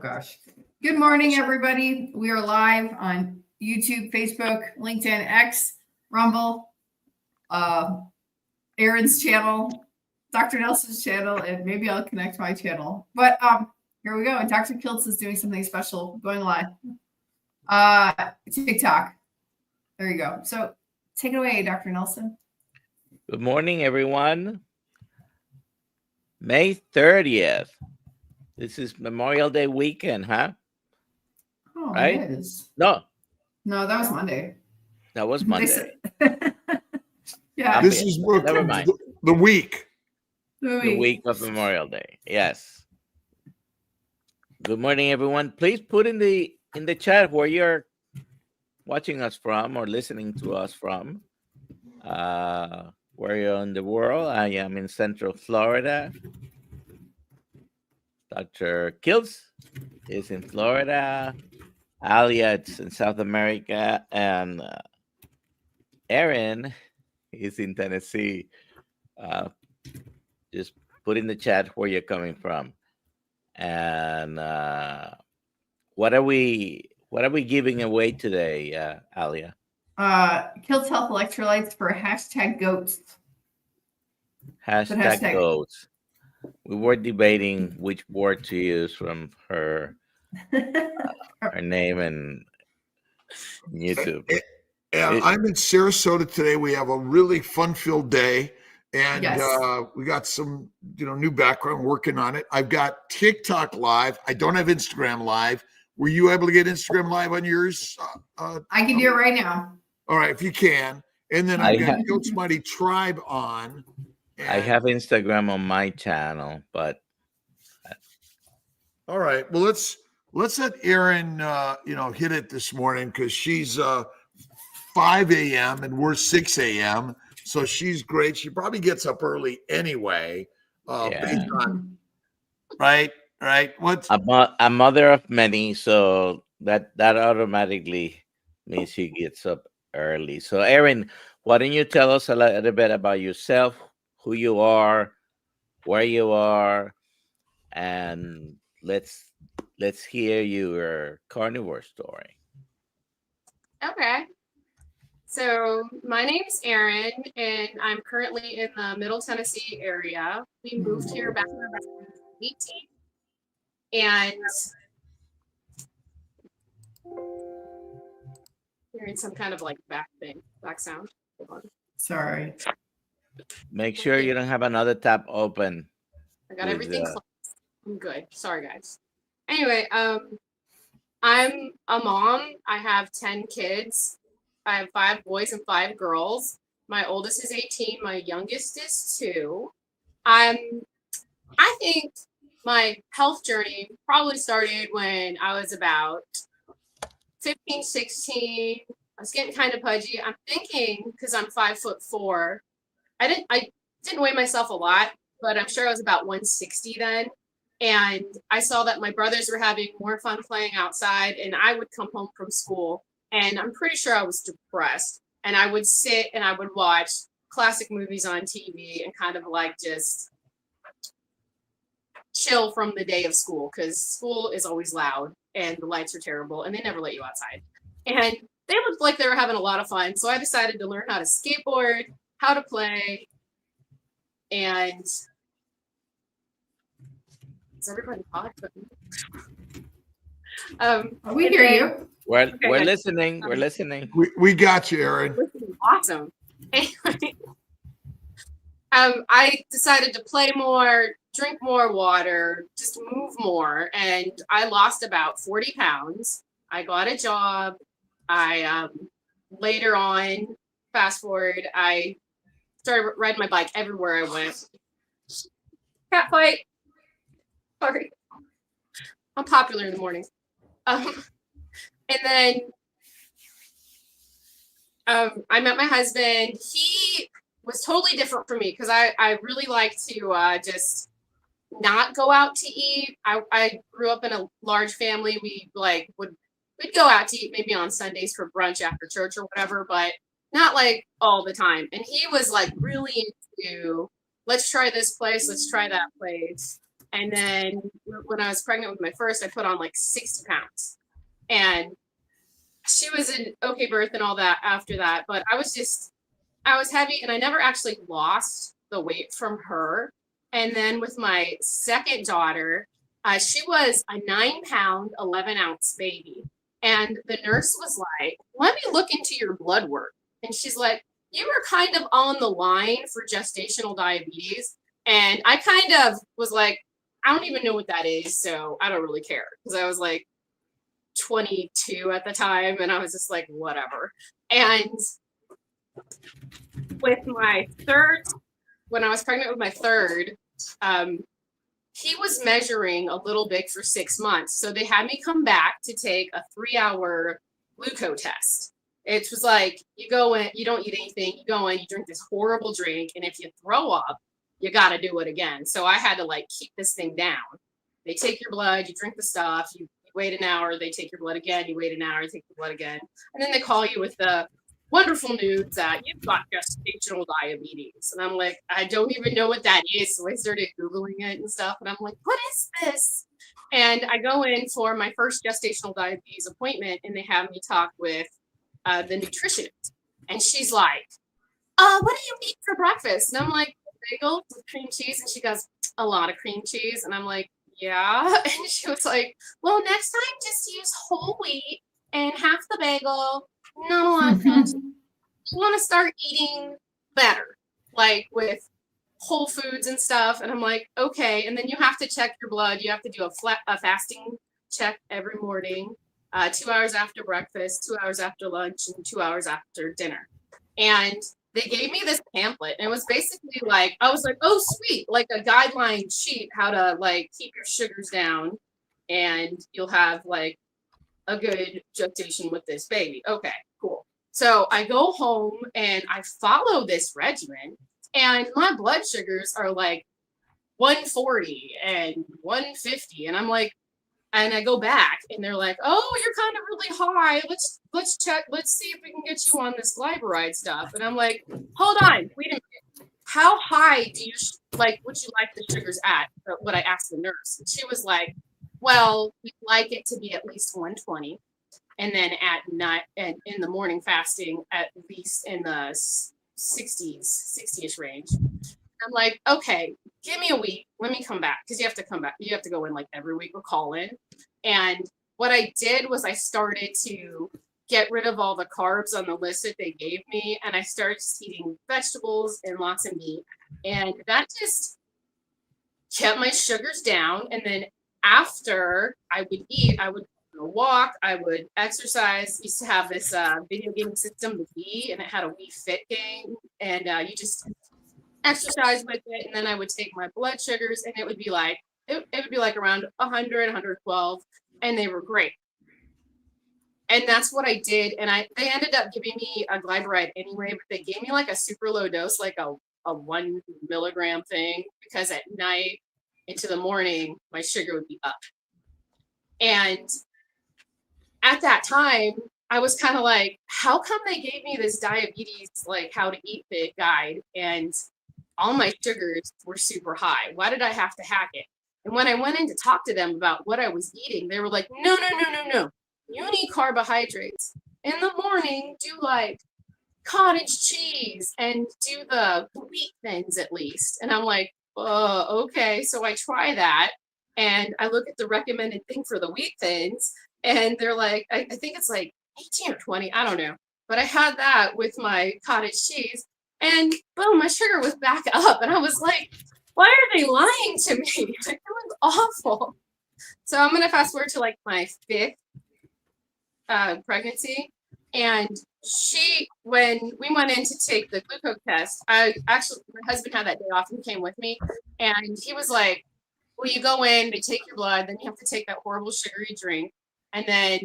gosh. Good morning, everybody. We are live on YouTube, Facebook, LinkedIn, X, Rumble, Erin's channel, Dr. Nelson's channel, and maybe I'll connect my channel. But here we go. And Dr. Kiltz is doing something special, going live. TikTok. There you go. So take it away, Dr. Nelson. Good morning, everyone. May 30th. This is Memorial Day weekend, huh? Oh, right? It is. No, that was Monday. That was Monday. Yeah. This is Never mind. the week. The week of Memorial Day. Yes. Good morning, everyone. Please put in the chat where you're watching us from or listening to us from. Where you're in the world. I am in Central Florida. Dr. Kiltz is in Florida. Alia is in South America. And Erin is in Tennessee. Just put in the chat where you're coming from. And what are we giving away today, Alia? Kiltz Health Electrolytes for #goats. Hashtag goats. We were debating which word to use from her name and YouTube. Yeah, I'm in Sarasota today. We have a really fun-filled day, and Yes. we got some, new background working on it. I've got TikTok live. I don't have Instagram live. Were you able to get Instagram live on yours? I can do it right now. All right, if you can. And then I've got Kiltz Mighty Tribe on. I have Instagram on my channel, but all right. Well, let's let Erin hit it this morning because she's 5 a.m. and we're 6 a.m. So she's great. She probably gets up early anyway. Based on right. What's a mother of many, so that automatically means she gets up early. So Erin, why don't you tell us a little bit about yourself, who you are, where you are, and let's hear your carnivore story. Okay. So my name's Erin, and I'm currently in the Middle Tennessee area. We moved here back in 2018, and hearing some kind of like back sound. Hold on. Sorry. Make sure you don't have another tab open. I got everything closed. I'm good. Sorry, guys. Anyway, I'm a mom. I have 10 kids. I have 5 boys and 5 girls. My oldest is 18. My youngest is 2. I think my health journey probably started when I was about 15, 16. I was getting kind of pudgy. I'm thinking because I'm 5'4". I didn't weigh myself a lot, but I'm sure I was about 160 then. And I saw that my brothers were having more fun playing outside, and I would come home from school, and I'm pretty sure I was depressed. And I would sit and I would watch classic movies on TV and kind of like just chill from the day of school, because school is always loud and the lights are terrible and they never let you outside. And they looked like they were having a lot of fun. So I decided to learn how to skateboard, how to play, and is everybody hot? We hear you. We're listening. We're listening. We got you, Erin. Awesome. Anyway, I decided to play more, drink more water, just move more, and I lost about 40 pounds. I got a job. I later on, fast forward, I started riding my bike everywhere I went. Cat fight. Sorry. I'm popular in the mornings. And then I met my husband. He was totally different from me because I really like to just not go out to eat. I grew up in a large family. We'd go out to eat maybe on Sundays for brunch after church or whatever, but not like all the time. And he was like really into, let's try this place, let's try that place. And then when I was pregnant with my first, I put on like 60 pounds. And she was in okay birth and all that after that. But I was heavy and I never actually lost the weight from her. And then with my second daughter, she was a 9-pound, 11-ounce baby. And the nurse was like, let me look into your blood work. And she's like, you were kind of on the line for gestational diabetes. And I kind of was like, I don't even know what that is. So I don't really care. Because I was like 22 at the time. And I was just like, whatever. And with my third, when I was pregnant with my third, he was measuring a little big for 6 months. So they had me come back to take a 3-hour glucose test. It was like, you go in, you don't eat anything, you go in, you drink this horrible drink, and if you throw up, you got to do it again. So I had to like keep this thing down. They take your blood, you drink the stuff, you wait an hour, they take your blood again, you wait an hour, take your blood again. And then they call you with the wonderful news that you've got gestational diabetes. And I'm like, I don't even know what that is. So I started Googling it and stuff. And I'm like, what is this? And I go in for my first gestational diabetes appointment and they have me talk with the nutritionist. And she's like, what do you eat for breakfast? And I'm like, bagel with cream cheese. And she goes, a lot of cream cheese. And I'm like, yeah. And she was like, well, next time just use whole wheat and half the bagel. Not a lot of fat. You want to start eating better, like with whole foods and stuff. And I'm like, okay. And then you have to check your blood. You have to do a fasting check every morning, 2 hours after breakfast, 2 hours after lunch, and 2 hours after dinner. And they gave me this pamphlet. And it was basically like, I was like, oh, sweet, like a guideline sheet, how to like keep your sugars down. And you'll have like a good gestation with this baby. Okay, cool. So I go home and I follow this regimen and my blood sugars are like 140 and 150. And I'm like, and I go back and they're like, oh, you're kind of really high. Let's check. Let's see if we can get you on this glyburide stuff. And I'm like, hold on, wait a minute. How high do you would you like the sugars at? What I asked the nurse. And she was like, well, we'd like it to be at least 120. And then at night and in the morning fasting, at least in the 60-ish range. I'm like, okay, give me a week. Let me come back. Because you have to come back. You have to go in like every week or call in. And what I did was I started to get rid of all the carbs on the list that they gave me. And I started just eating vegetables and lots of meat. And that just kept my sugars down. And then after I would eat, I would walk, I would exercise. Used to have this video game system, the Wii, and it had a Wii Fit game. And you just exercise with it. And then I would take my blood sugars and it would be like, it would be like around 100, 112. And they were great. And that's what I did. And they ended up giving me a glyburide anyway, but they gave me like a super low dose, like a 1 milligram thing, because at night into the morning, my sugar would be up. And at that time, I was kind of like, how come they gave me this diabetes, like how to eat fit guide, and all my sugars were super high? Why did I have to hack it? And when I went in to talk to them about what I was eating, they were like, no. You need carbohydrates. In the morning, do like cottage cheese and do the wheat thins at least. And I'm like, oh, okay. So I try that. And I look at the recommended thing for the wheat thins. And they're like, I think it's like 18 or 20. I don't know. But I had that with my cottage cheese. And boom, my sugar was back up. And I was like, why are they lying to me? Like, it was awful. So I'm going to fast forward to like my 5th pregnancy. And when we went in to take the glucose test, my husband had that day off and came with me. And he was like, well, you go in, they take your blood, then you have to take that horrible sugary drink. And then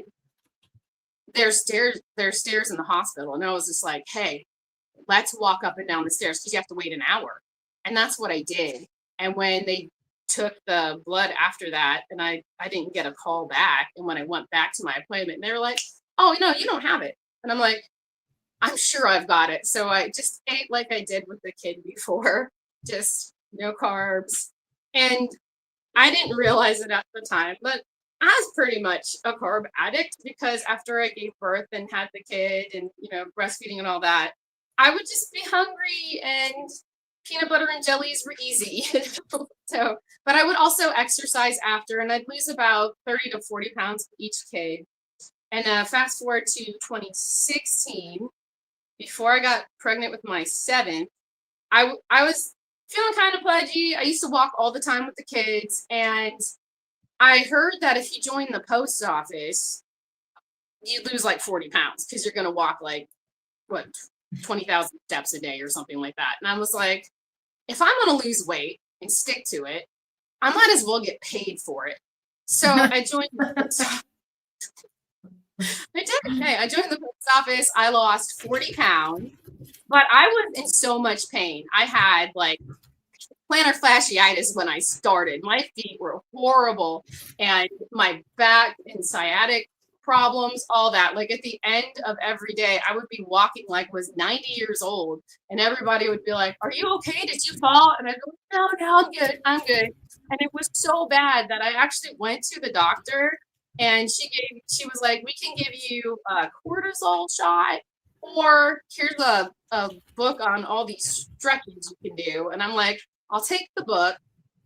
there's stairs in the hospital. And I was just like, hey, let's walk up and down the stairs because you have to wait an hour. And that's what I did. And when they took the blood after that, and I didn't get a call back. And when I went back to my appointment, they were like, oh, no, you don't have it. And I'm like, I'm sure I've got it. So I just ate like I did with the kid before, just no carbs. And I didn't realize it at the time, but I was pretty much a carb addict because after I gave birth and had the kid and, breastfeeding and all that, I would just be hungry and peanut butter and jellies were easy. So, but I would also exercise after and I'd lose about 30 to 40 pounds for each kid. And fast forward to 2016, before I got pregnant with my seventh, I was feeling kind of pudgy. I used to walk all the time with the kids, and I heard that if you join the post office, you lose like 40 pounds because you're going to walk like, 20,000 steps a day or something like that. And I was like, if I'm going to lose weight and stick to it, I might as well get paid for it. So I joined I joined the post office. I lost 40 pounds, but I was in so much pain. I had like plantar fasciitis when I started. My feet were horrible, and my back and sciatic problems, all that. Like at the end of every day, I would be walking like was 90 years old, and everybody would be like, "Are you okay? Did you fall?" And I'd go, "No, I'm good. I'm good." And it was so bad that I actually went to the doctor, and she was like, "We can give you a cortisol shot, or here's a book on all these stretches you can do." And I'm like, I'll take the book.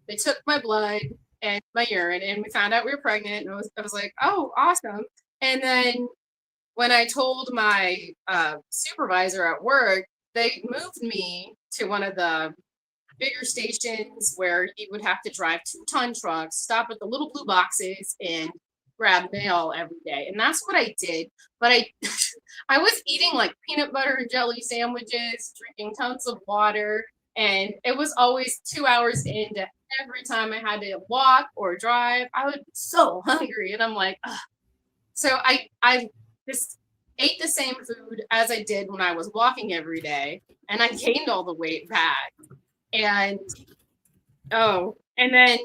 They took my blood and my urine, and we found out we were pregnant. And I was like, oh, awesome. And then when I told my supervisor at work, they moved me to one of the bigger stations where you would have to drive 2-ton trucks, stop at the little blue boxes, and grab mail every day. And that's what I did. But I was eating like peanut butter and jelly sandwiches, drinking tons of water. And it was always 2 hours into every time I had to walk or drive. I was so hungry. And I'm like, ugh. So I just ate the same food as I did when I was walking every day. And I gained all the weight back. And and then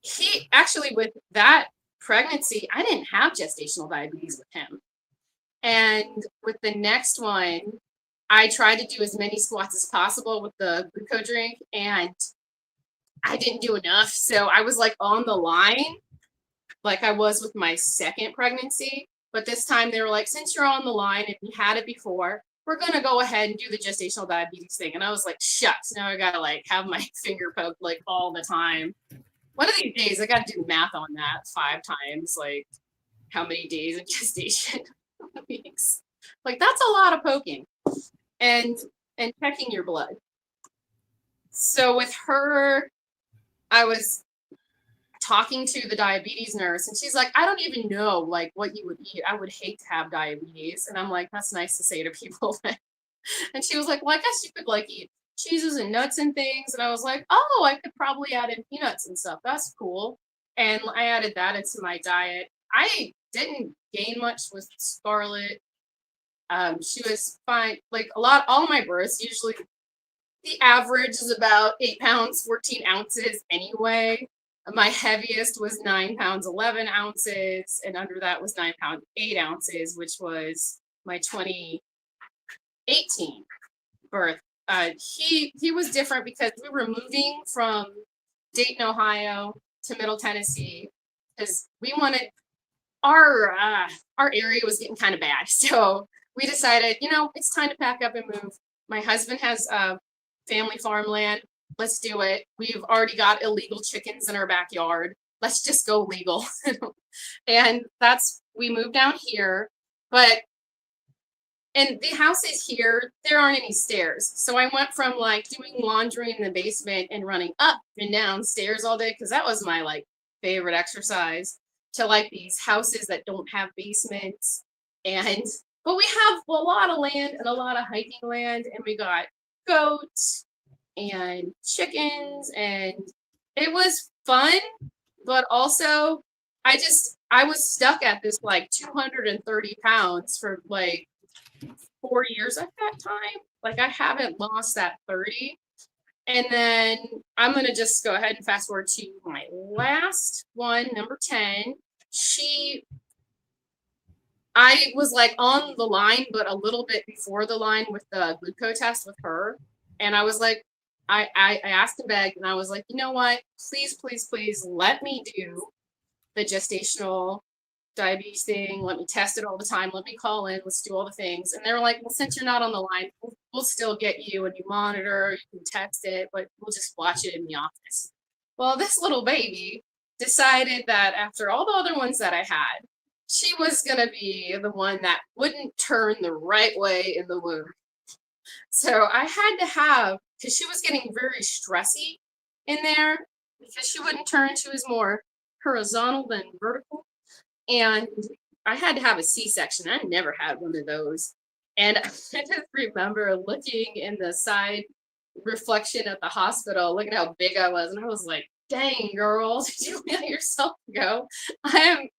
he actually, with that pregnancy, I didn't have gestational diabetes with him. And with the next one, I tried to do as many squats as possible with the glucose drink, and I didn't do enough. So I was like on the line, like I was with my second pregnancy. But this time they were like, since you're on the line and you had it before, we're going to go ahead and do the gestational diabetes thing. And I was like, shucks, now I got to like have my finger poked like all the time. One of these days, I got to do math on that 5 times, like how many days in gestation weeks. Like that's a lot of poking and checking your blood. So with her, I was talking to the diabetes nurse, and she's like, I don't even know like what you would eat. I would hate to have diabetes. And I'm like, that's nice to say to people. And she was like, well, I guess you could like eat cheeses and nuts and things. And I was like, oh, I could probably add in peanuts and stuff. That's cool. And I added that into my diet. I didn't gain much with Scarlett. She was fine. Like all my births, usually the average is about 8 pounds, 14 ounces anyway. My heaviest was 9 pounds, 11 ounces. And under that was 9 pounds, 8 ounces, which was my 2018 birth. He was different because we were moving from Dayton, Ohio to Middle Tennessee because we wanted our area was getting kind of bad. So we decided, it's time to pack up and move. My husband has family farmland. Let's do it. We've already got illegal chickens in our backyard. Let's just go legal. And we moved down here, and the houses here, there aren't any stairs. So I went from like doing laundry in the basement and running up and down stairs all day, because that was my like favorite exercise, to like these houses that don't have basements. But we have a lot of land and a lot of hiking land, and we got goats and chickens, and it was fun. But also I was stuck at this like 230 pounds for like 4 years at that time. Like I haven't lost that 30. And then I'm going to just go ahead and fast forward to my last one, number 10. I was like on the line, but a little bit before the line with the glucose test with her. And I was like, I asked and begged, and I was like, you know what? Please, please, please let me do the gestational diabetes thing. Let me test it all the time. Let me call in. Let's do all the things. And they were like, well, since you're not on the line, we'll still get you a new monitor. You can text it, but we'll just watch it in the office. Well, this little baby decided that after all the other ones that I had, she was going to be the one that wouldn't turn the right way in the womb. So I had to have, because she was getting very stressy in there, because she wouldn't turn. She was more horizontal than vertical. And I had to have a C-section. I never had one of those. And I just remember looking in the side reflection at the hospital, looking how big I was. And I was like, dang, girl, did you let yourself go? I am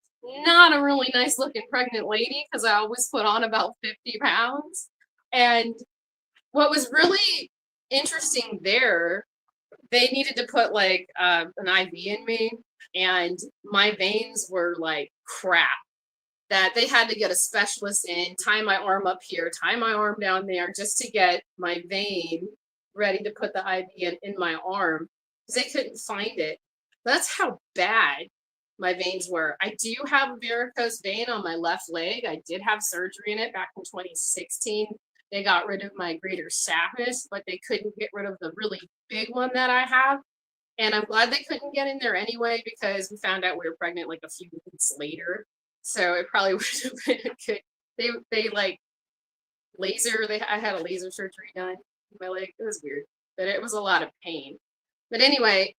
not a really nice looking pregnant lady because I always put on about 50 pounds. And what was really interesting there, they needed to put like an IV in me, and my veins were like crap. That they had to get a specialist in, tie my arm up here, tie my arm down there, just to get my vein ready to put the IV in my arm, because they couldn't find it. That's how bad my veins were. I do have a varicose vein on my left leg. I did have surgery in it back in 2016. They got rid of my greater saphenous, but they couldn't get rid of the really big one that I have. And I'm glad they couldn't get in there anyway, because we found out we were pregnant like a few weeks later. So it probably would have been a good. They like laser. I had a laser surgery done in my leg. It was weird, but it was a lot of pain. But anyway,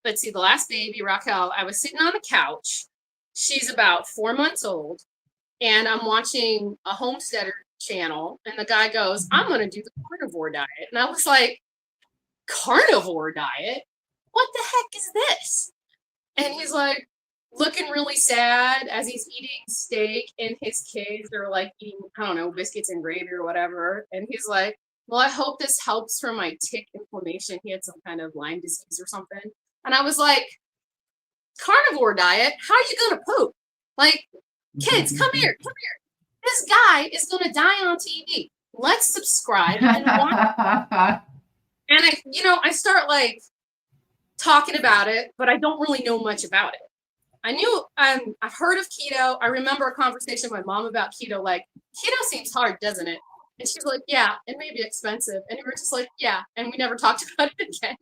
let's see. The last baby, Raquel, I was sitting on the couch. She's about 4 months old, and I'm watching a homesteader channel, and the guy goes, "I'm going to do the carnivore diet," and I was like, "Carnivore diet? What the heck is this?" And he's like, looking really sad as he's eating steak, and his kids are like eating, I don't know, biscuits and gravy or whatever. And he's like, well, I hope this helps for my tick inflammation. He had some kind of Lyme disease or something. And I was like, carnivore diet? How are you going to poop? Like, kids, come here. This guy is going to die on TV. Let's subscribe and watch. And I start like talking about it, but I don't really know much about it. I knew I've heard of keto. I remember a conversation with my mom about keto, like, keto seems hard, doesn't it? And she's like, yeah, it may be expensive. And we were just like, yeah. And we never talked about it again.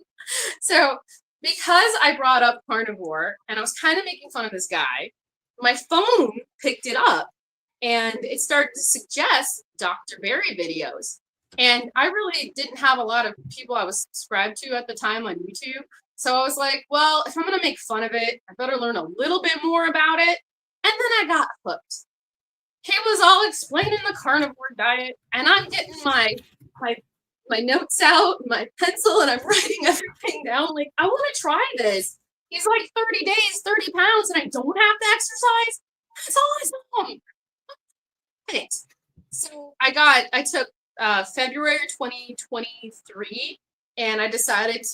So because I brought up carnivore and I was kind of making fun of this guy, my phone picked it up and it started to suggest Dr. Berry videos. And I really didn't have a lot of people I was subscribed to at the time on YouTube. So I was like, well, if I'm going to make fun of it, I better learn a little bit more about it. And then I got hooked. He was all explaining the carnivore diet, and I'm getting my notes out, my pencil, and I'm writing everything down. Like, I want to try this. He's like 30 days, 30 pounds, and I don't have to exercise. That's awesome. Right. So I took February 2023, and I decided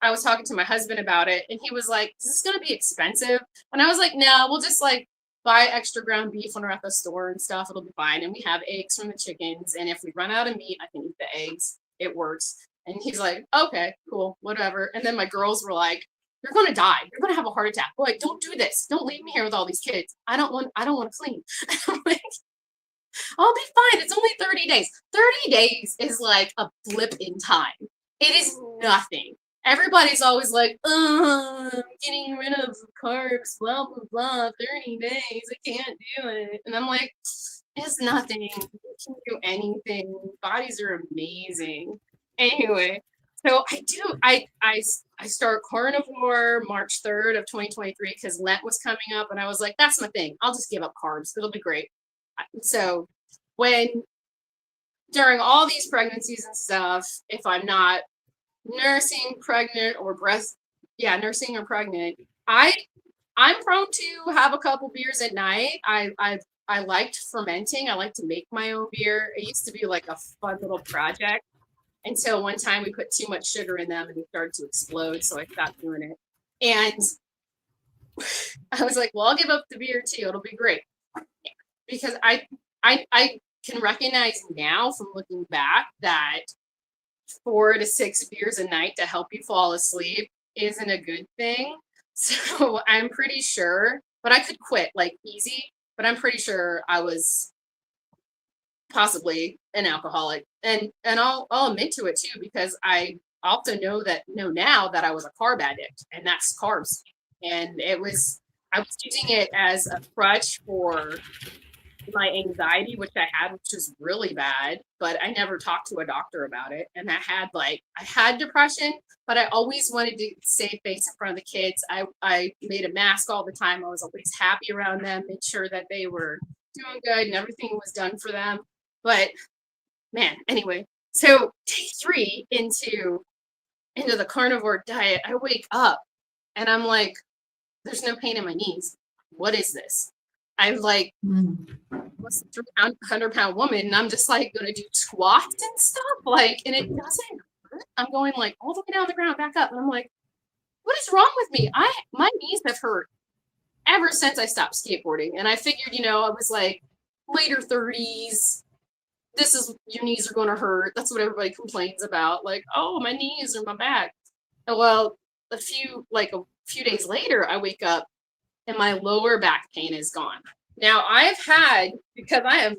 I was talking to my husband about it, and he was like, is this going to be expensive? And I was like, no, we'll just like buy extra ground beef when we're at the store and stuff. It'll be fine. And we have eggs from the chickens. And if we run out of meat, I can eat the eggs. It works. And he's like, okay, cool, whatever. And then my girls were like, you're going to die. You're going to have a heart attack. Boy, don't do this. Don't leave me here with all these kids. I don't want to clean. I'm like, I'll be fine. It's only 30 days. 30 days is like a blip in time. It is nothing. Everybody's always like, I'm getting rid of carbs, blah, blah, blah, 30 days, I can't do it. And I'm like, it's nothing. You can do anything. Bodies are amazing. Anyway, so I start carnivore March 3rd of 2023 because Lent was coming up, and I was like, that's my thing. I'll just give up carbs. It'll be great. So during all these pregnancies and stuff, if I'm not nursing, pregnant, or nursing or pregnant, I'm prone to have a couple beers at night. I liked fermenting. I like to make my own beer. It used to be like a fun little project until one time we put too much sugar in them and they started to explode, so I stopped doing it. And I was like, well, I'll give up the beer too. It'll be great. Because I can recognize now from looking back that 4 to 6 beers a night to help you fall asleep isn't a good thing. So I'm pretty sure, but I could quit like easy, but I'm pretty sure I was possibly an alcoholic. And I'll admit to it too, because I also know now that I was a carb addict, and that's carbs. And I was using it as a crutch for my anxiety, which I had, which was really bad, but I never talked to a doctor about it. And I had depression, but I always wanted to save face in front of the kids. I made a mask all the time. I was always happy around them, made sure that they were doing good and everything was done for them. But man, anyway, so day 3 into the carnivore diet, I wake up and I'm like, there's no pain in my knees. What is this? I'm like, what's the 300-pound woman? And I'm just like gonna do squats and stuff. Like, and it doesn't hurt. I'm going like all the way down the ground, back up. And I'm like, what is wrong with me? My knees have hurt ever since I stopped skateboarding. And I figured, I was like later 30s. This is, your knees are going to hurt. That's what everybody complains about. Like, oh, my knees or my back. And well, a few days later, I wake up and my lower back pain is gone. Now because I am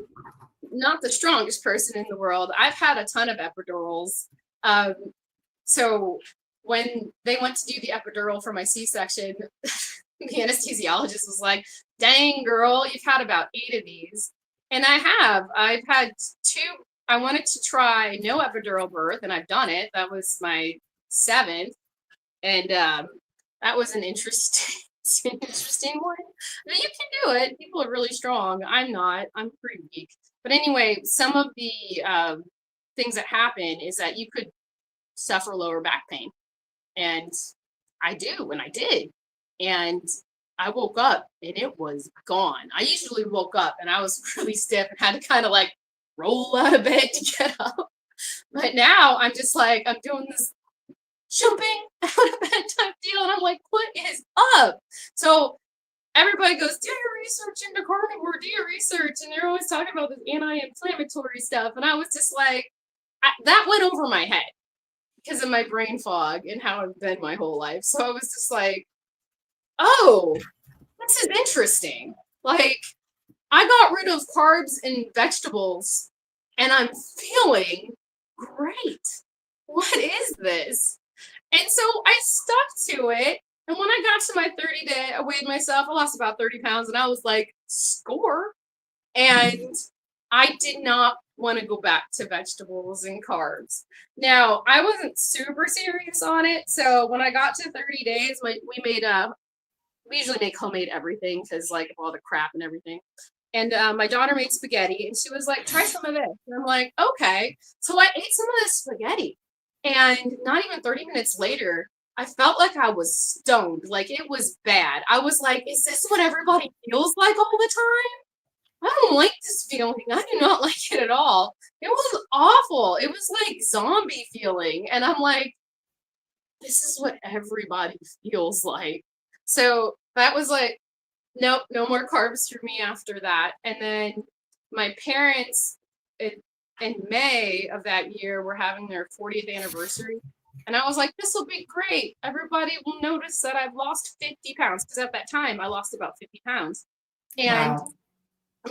not the strongest person in the world, I've had a ton of epidurals. So when they went to do the epidural for my C-section, the anesthesiologist was like, dang girl, you've had about 8 of these. And I've had 2. I wanted to try no epidural birth, and I've done it. That was my 7th. And that was an interesting one. But you can do it. People are really strong. I'm not. I'm pretty weak. But anyway, some of the things that happen is that you could suffer lower back pain. And I do, and I did. And I woke up and it was gone. I usually woke up and I was really stiff and had to kind of like roll out of bed to get up. But now I'm just like, I'm doing this jumping out of bed type deal. And I'm like, what is up? So everybody goes, do your research into carnivore, do your research. And they're always talking about this anti-inflammatory stuff. And I was just like, that went over my head because of my brain fog and how I've been my whole life. So I was just like, oh, this is interesting. Like, I got rid of carbs and vegetables and I'm feeling great. What is this? And so I stuck to it. And when I got to my 30-day, I weighed myself. I lost about 30 pounds and I was like, score. And I did not want to go back to vegetables and carbs. Now, I wasn't super serious on it. So when I got to 30 days, we usually make homemade everything because like all the crap and everything. And my daughter made spaghetti and she was like, try some of this. And I'm like, okay. So I ate some of this spaghetti. And not even 30 minutes later, I felt like I was stoned. Like it was bad. I was like, is this what everybody feels like all the time? I don't like this feeling. I do not like it at all. It was awful. It was like zombie feeling. And I'm like, this is what everybody feels like. So that was like, nope, no more carbs for me after that. And then my parents in May of that year were having their 40th anniversary. And I was like, this will be great. Everybody will notice that I've lost 50 pounds. Because at that time, I lost about 50 pounds. And Wow.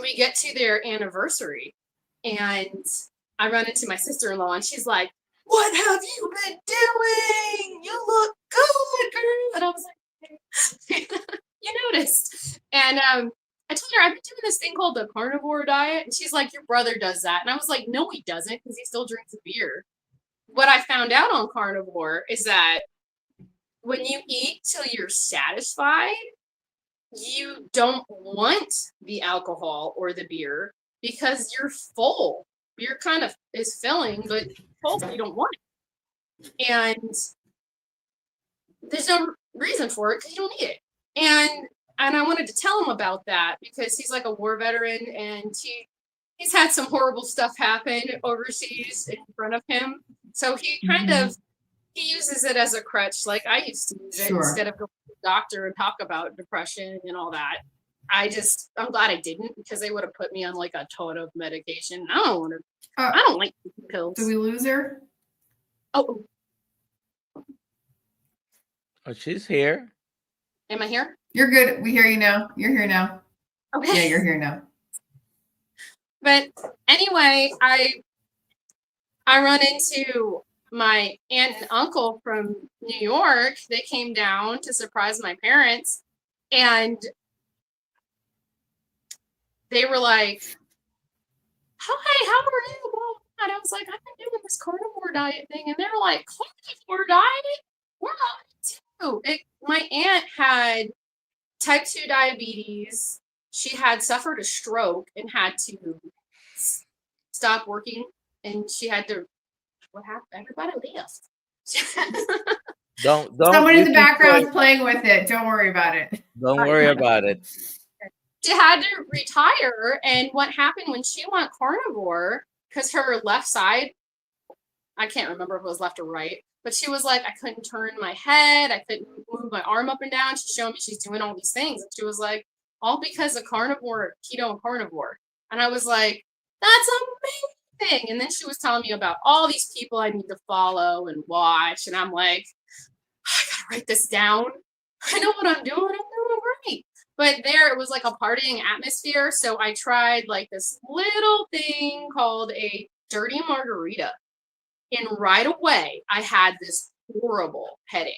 we get to their anniversary. And I run into my sister-in-law and she's like, what have you been doing? You look good, girl. And I was like, you noticed. And I told her I've been doing this thing called the carnivore diet. And she's like, your brother does that. And I was like, no, he doesn't, because he still drinks a beer. What I found out on carnivore is that when you eat till you're satisfied, you don't want the alcohol or the beer because you're full. Beer kind of is filling, but full, you don't want it. And there's no reason for it because you don't need it. And I wanted to tell him about that because he's like a war veteran and he's had some horrible stuff happen overseas in front of him. So he kind of, he uses it as a crutch like I used to use it instead of going to the doctor and talk about depression and all that. I'm glad I didn't because they would have put me on like a ton of medication. I don't like pills. Did we lose her? Oh, Oh, she's here. am I here? You're good. We hear you now. You're here now. Okay. Yeah, you're here now. But anyway, I run into my aunt and uncle from New York. They came down to surprise my parents, and they were like, "Hi, how are you?" Blah, blah. And I was like, "I've been doing this carnivore diet thing," and they were like, "Carnivore diet? We're on it too." My aunt had type 2 diabetes. She had suffered a stroke and had to stop working, and she had to. What happened? Everybody left. Don't. Someone You in the can background play. playing with it. Don't worry about it. Don't worry about it. She had to retire, and what happened when she went carnivore, because her left side, I can't remember if it was left or right, but she was like, I couldn't turn my head, I couldn't move my arm up and down. She's showing me she's doing all these things, and she was like, all because of carnivore, keto and carnivore. And I was like, that's amazing. And then she was telling me about all these people I need to follow and watch, and I'm like, I gotta write this down. I know what I'm doing great. But there, it was like a partying atmosphere. So I tried like this little thing called a dirty margarita. And right away, I had this horrible headache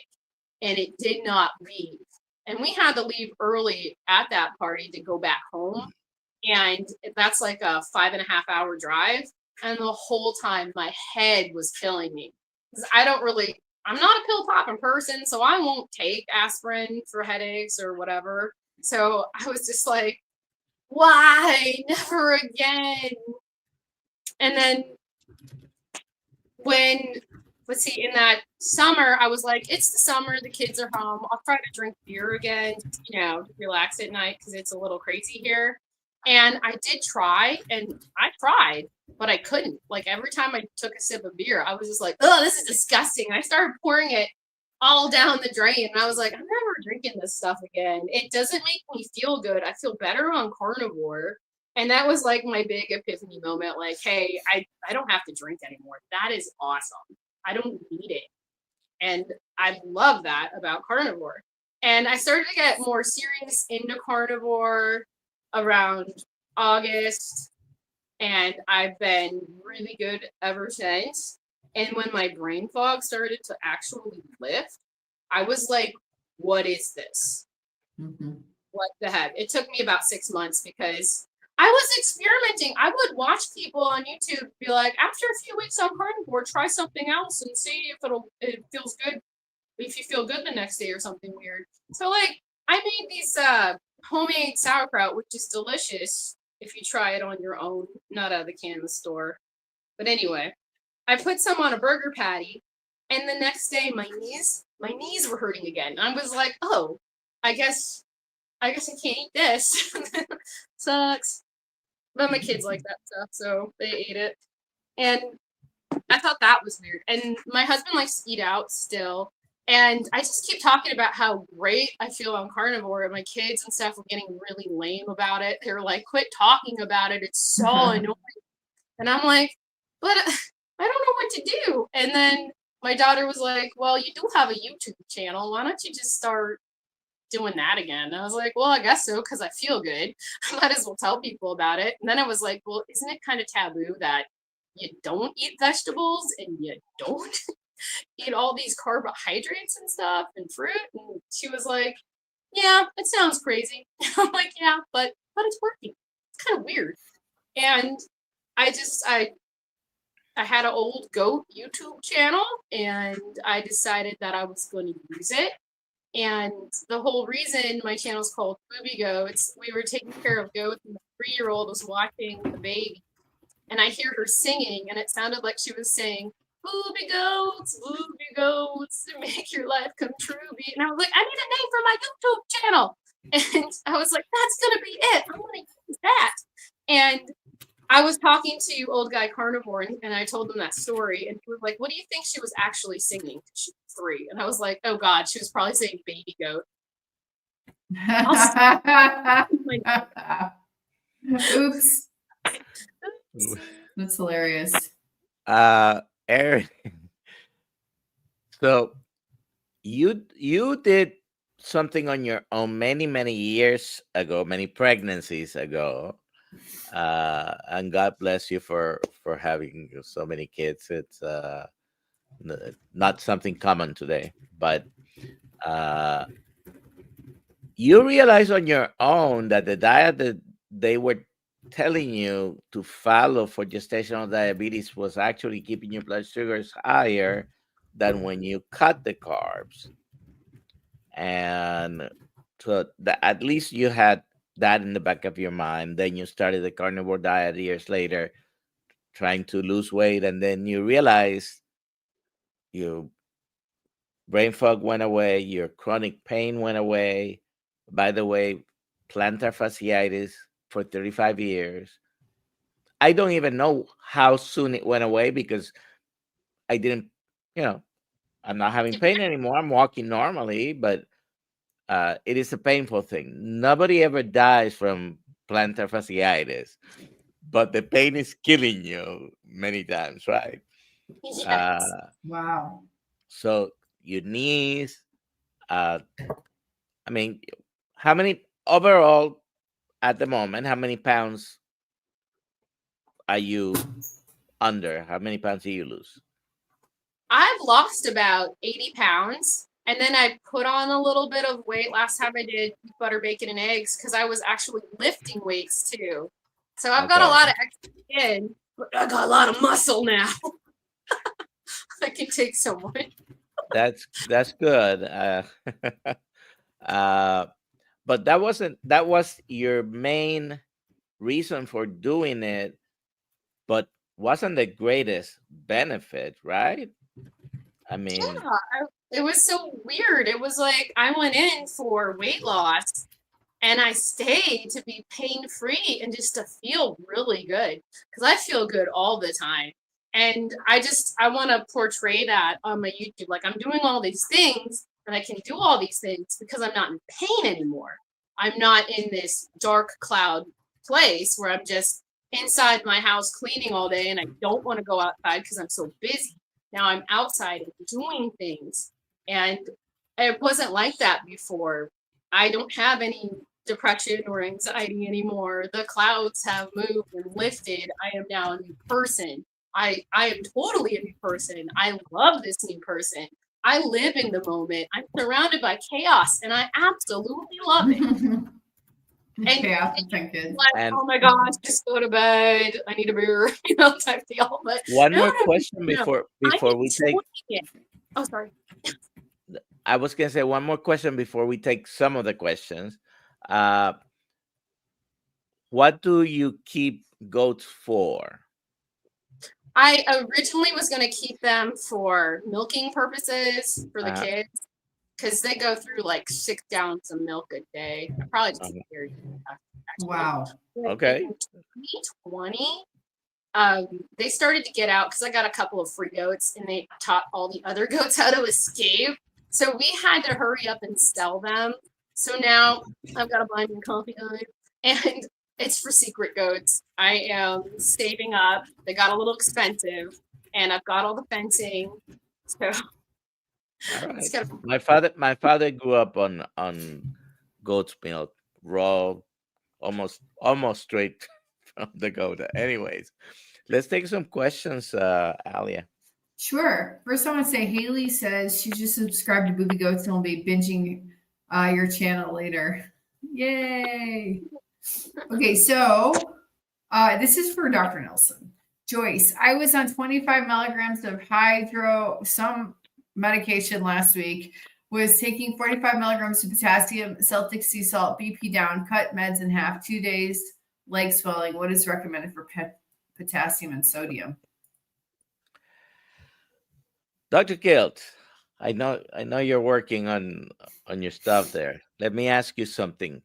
and it did not leave. And we had to leave early at that party to go back home. And that's like a 5.5 hour drive. And the whole time, my head was killing me. Because I'm not a pill popping person, so I won't take aspirin for headaches or whatever. So I was just like, why? Never again. And then let's see, in that summer, I was like, it's the summer, the kids are home. I'll try to drink beer again, to relax at night because it's a little crazy here. And I did try, and I tried, but I couldn't. Like every time I took a sip of beer, I was just like, oh, this is disgusting. And I started pouring it all down the drain. And I was like, I'm never drinking this stuff again. It doesn't make me feel good. I feel better on carnivore. And that was like my big epiphany moment. Like, hey, I don't have to drink anymore. That is awesome. I don't need it. And I love that about carnivore. And I started to get more serious into carnivore around August. And I've been really good ever since. And when my brain fog started to actually lift, I was like, what is this? Mm-hmm. What the heck? It took me about 6 months because I was experimenting. I would watch people on YouTube be like, after a few weeks on carnivore, try something else and see if it feels good, if you feel good the next day or something weird. So like I made these homemade sauerkraut, which is delicious if you try it on your own, not out of the can in the store. But anyway, I put some on a burger patty, and the next day my knees were hurting again. I was like, oh, I guess I can't eat this. Sucks. But my kids like that stuff, so they ate it. And I thought that was weird. And my husband likes to eat out still. And I just keep talking about how great I feel on carnivore. And my kids and stuff were getting really lame about it. They were like, quit talking about it. It's so annoying. And I'm like, but I don't know what to do. And then my daughter was like, well, you do have a YouTube channel. Why don't you just start doing that again? I was like, well, I guess so, because I feel good. I might as well tell people about it. And then I was like, well, isn't it kind of taboo that you don't eat vegetables and you don't eat all these carbohydrates and stuff and fruit? And she was like, yeah, it sounds crazy. I'm like, yeah, but it's working. It's kind of weird. And I had an old goat YouTube channel, and I decided that I was going to use it. And the whole reason my channel is called Booby Goats, we were taking care of goats, and the 3-year-old was watching the baby, and I hear her singing, and it sounded like she was saying, booby goats, make your life come true. And I was like, I need a name for my YouTube channel. And I was like, that's going to be it. I'm going to use that. And I was talking to Old Guy Carnivore, and I told him that story, and he was like, what do you think she was actually singing? She was 3. And I was like, oh God, she was probably saying baby goat. Oops. That's hilarious. Erin, So you did something on your own many years ago, many pregnancies ago, and God bless you for having so many kids. It's not something common today, but uh, you realize on your own that the diet that they were telling you to follow for gestational diabetes was actually keeping your blood sugars higher than when you cut the carbs. And so at least you had that in the back of your mind. Then you started the carnivore diet years later, trying to lose weight, and then you realize your brain fog went away, your chronic pain went away. By the way, plantar fasciitis for 35 years. I don't even know how soon it went away because I didn't, you know, I'm not having pain anymore. I'm walking normally, but it is a painful thing. Nobody ever dies from plantar fasciitis, but the pain is killing you many times, right? Yes. Wow. So your knees, uh, I mean, how many overall at the moment, how many pounds are you under? How many pounds do you lose? I've lost about 80 pounds. And then I put on a little bit of weight last time I did butter, bacon, and eggs because I was actually lifting weights too. So I've got a Okay. lot of extra skin, but I got a lot of muscle now. I can take so much. That's good. Uh, but that was your main reason for doing it, but wasn't the greatest benefit, right? I mean, It was so weird. It was like I went in for weight loss and I stayed to be pain free and just to feel really good because I feel good all the time. And I want to portray that on my YouTube. Like I'm doing all these things and I can do all these things because I'm not in pain anymore. I'm not in this dark cloud place where I'm just inside my house cleaning all day and I don't want to go outside because I'm so busy. Now I'm outside and doing things. And it wasn't like that before. I don't have any depression or anxiety anymore. The clouds have moved and lifted. I am now a new person. I am totally a new person. I love this new person. I live in the moment. I'm surrounded by chaos and I absolutely love it. And Chaos has been good. like, and oh my gosh, just go to bed. I need a beer, type deal. But one no, more no, question no. I'm before we take. enjoying it. Oh, sorry. I was gonna say one more question before we take some of the questions. Uh, what do you keep goats for? I originally was going to keep them for milking purposes for the Uh, kids because they go through like 6 gallons of milk a day. I probably just uh, very Wow. okay. In 2020, they started to get out because I got a couple of free goats and they taught all the other goats how to escape. So we had to hurry up and sell them. So now I've got to buy new coffee guide and it's for secret goats. I am saving up. They got a little expensive and I've got all the fencing. So All right. it's got My father grew up on goat's milk, raw, almost straight from the goat. Anyways, let's take some questions, Alia. Sure. First, I want to say Haley says she just subscribed to Booby Goats and will be binging your channel later. Yay. Okay, so this is for Dr. Nelson. Joyce, I was on 25 milligrams of some medication last week, was taking 45 milligrams of potassium, Celtic sea salt, BP down, cut meds in half, 2 days, leg swelling. What is recommended for potassium and sodium? Dr. Kilt, I know you're working on your stuff there. Let me ask you something.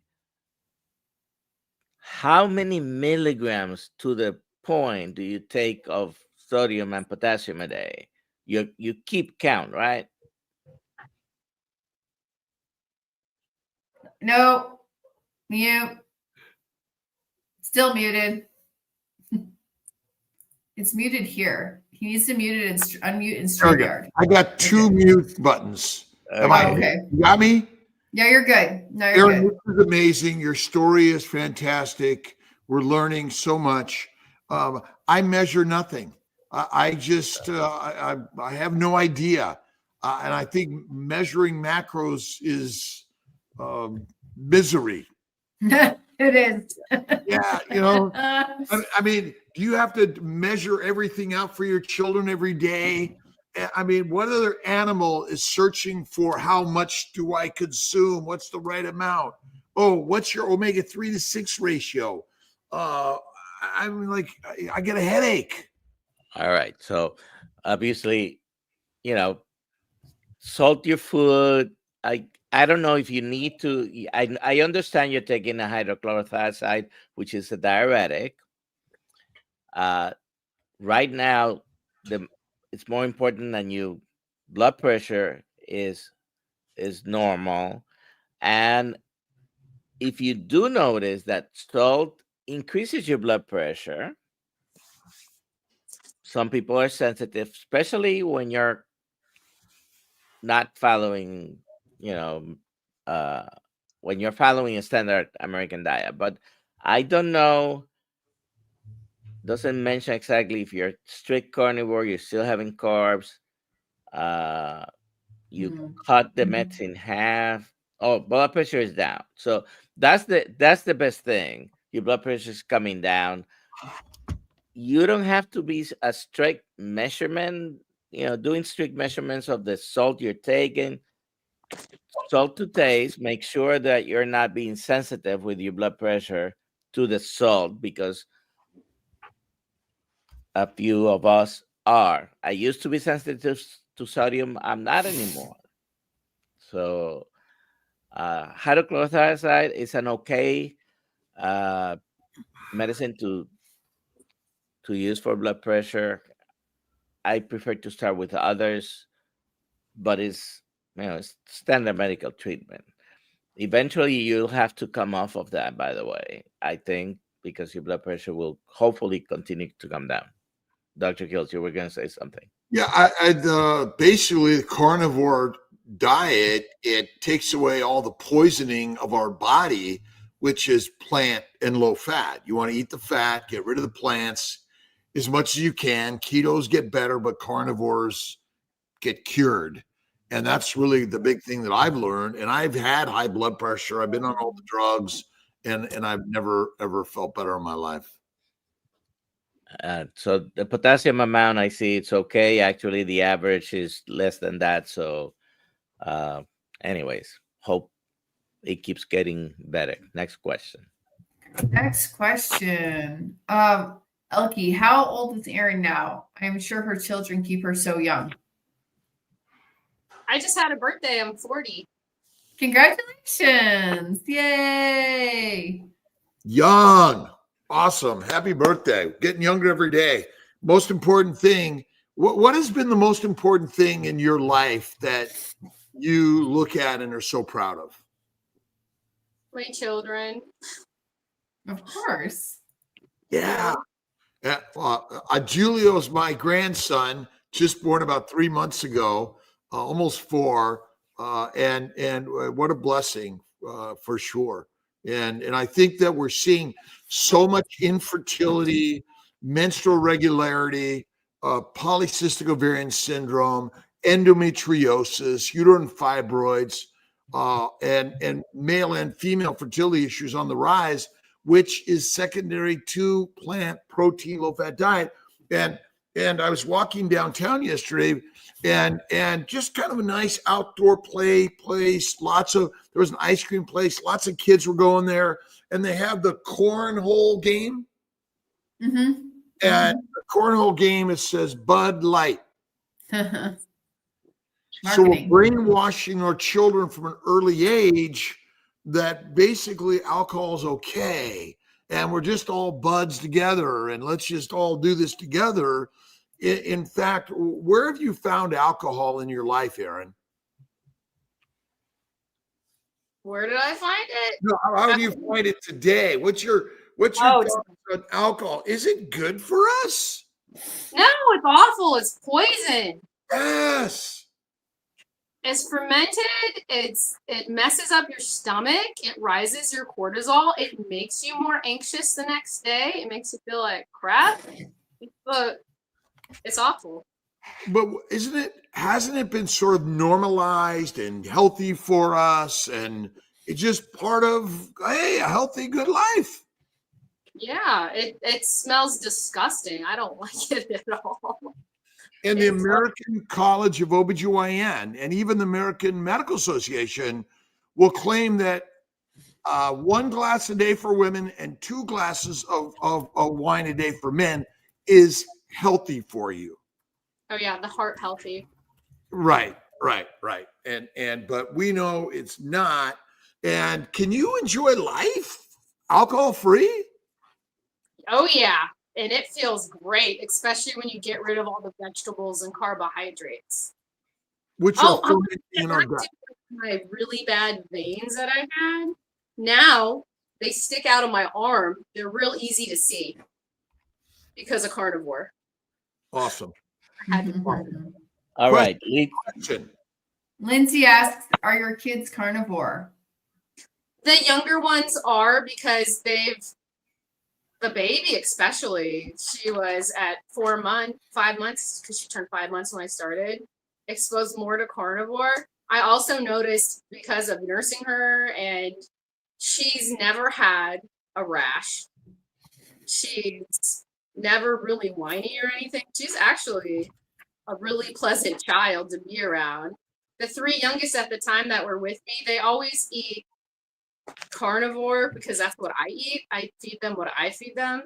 How many milligrams to the point do you take of sodium and potassium a day? You keep count, right? No, mute. Still muted. It's muted here. He needs to mute it and unmute in There we go. StreamYard. I got two mute buttons. Am I? Oh, okay. You got me? Yeah, you're good. No, you're Erin, good. this is amazing. Your story is fantastic. We're learning so much. I measure nothing. I just I have no idea, and I think measuring macros is misery. It is. Yeah, you know. I mean, do you have to measure everything out for your children every day? I mean, what other animal is searching for how much do I consume? What's the right amount? Oh, what's your omega-3 to 6 ratio? I'm like, I get a headache. All right. So obviously, salt your food. I don't know if you need to. I understand you're taking a hydrochlorothiazide, which is a diuretic. Right now, it's more important than you. Blood pressure is normal, and if you do notice that salt increases your blood pressure, some people are sensitive, especially when you're not following, when you're following a standard American diet. But I don't know, doesn't mention exactly if you're strict carnivore, you're still having carbs, you cut the meds in half. Oh, blood pressure is down. So that's the best thing. Your blood pressure is coming down. You don't have to be a strict measurement, doing strict measurements of the salt you're taking. Salt to taste, make sure that you're not being sensitive with your blood pressure to the salt, because a few of us are. I used to be sensitive to sodium. I'm not anymore. So hydrochlorothiazide is an okay medicine to use for blood pressure. I prefer to start with others, but it's standard medical treatment. Eventually, you'll have to come off of that, by the way, I think, because your blood pressure will hopefully continue to come down. Dr. Kills, you were going to say something. Yeah, basically the carnivore diet, it takes away all the poisoning of our body, which is plant and low fat. You want to eat the fat, get rid of the plants as much as you can. Ketos get better, but carnivores get cured. And that's really the big thing that I've learned. And I've had high blood pressure. I've been on all the drugs, and I've never, ever felt better in my life. So the potassium amount, I see it's okay. Actually, the average is less than that. So anyways, hope it keeps getting better. Next question. Next question. Elkie, how old is Erin now? I'm sure her children keep her so young. I just had a birthday. I'm 40. Congratulations. Yay. Young. Awesome. Happy birthday. Getting younger every day. Most important thing. What has been the most important thing in your life that you look at and are so proud of? My children. Of course. Yeah. Julio's my grandson, just born about 3 months ago, almost 4. And what a blessing for sure. And I think that we're seeing so much infertility, menstrual regularity, polycystic ovarian syndrome, endometriosis, uterine fibroids, and male and female fertility issues on the rise, which is secondary to plant protein low-fat diet. And I was walking downtown yesterday, and just kind of a nice outdoor place. There was an ice cream place. Lots of kids were going there, and they have the cornhole game. Mm-hmm. And the cornhole game, it says Bud Light. So we're brainwashing our children from an early age that basically alcohol is okay, and we're just all buds together, and let's just all do this together. In fact, where have you found alcohol in your life, Erin? Where did I find it? No, how do you find it today? What's your thoughts on alcohol? Is it good for us? No, it's awful. It's poison. Yes. It's fermented. It messes up your stomach. It rises your cortisol. It makes you more anxious the next day. It makes you feel like crap. But it's awful. But hasn't it been sort of normalized and healthy for us? And it's just part of, hey, a healthy, good life. Yeah, it smells disgusting. I don't like it at all. And the American College of OBGYN and even the American Medical Association will claim that 1 glass a day for women and 2 glasses of wine a day for men is healthy for you. Oh yeah, the heart healthy. Right. And but we know it's not. And can you enjoy life alcohol free? Oh yeah, and it feels great, especially when you get rid of all the vegetables and carbohydrates. Which are fermenting in our gut. My really bad veins that I had, now they stick out of my arm. They're real easy to see because of carnivore. Awesome. I had to All right. Question. Lindsay asks, are your kids carnivore? The younger ones are because the baby especially, she was at 5 months, because she turned 5 months when I started, exposed more to carnivore. I also noticed because of nursing her, and she's never had a rash. She's never really whiny or anything. She's actually a really pleasant child to be around. The 3 youngest at the time that were with me, they always eat carnivore because that's what I eat. I feed them what I feed them.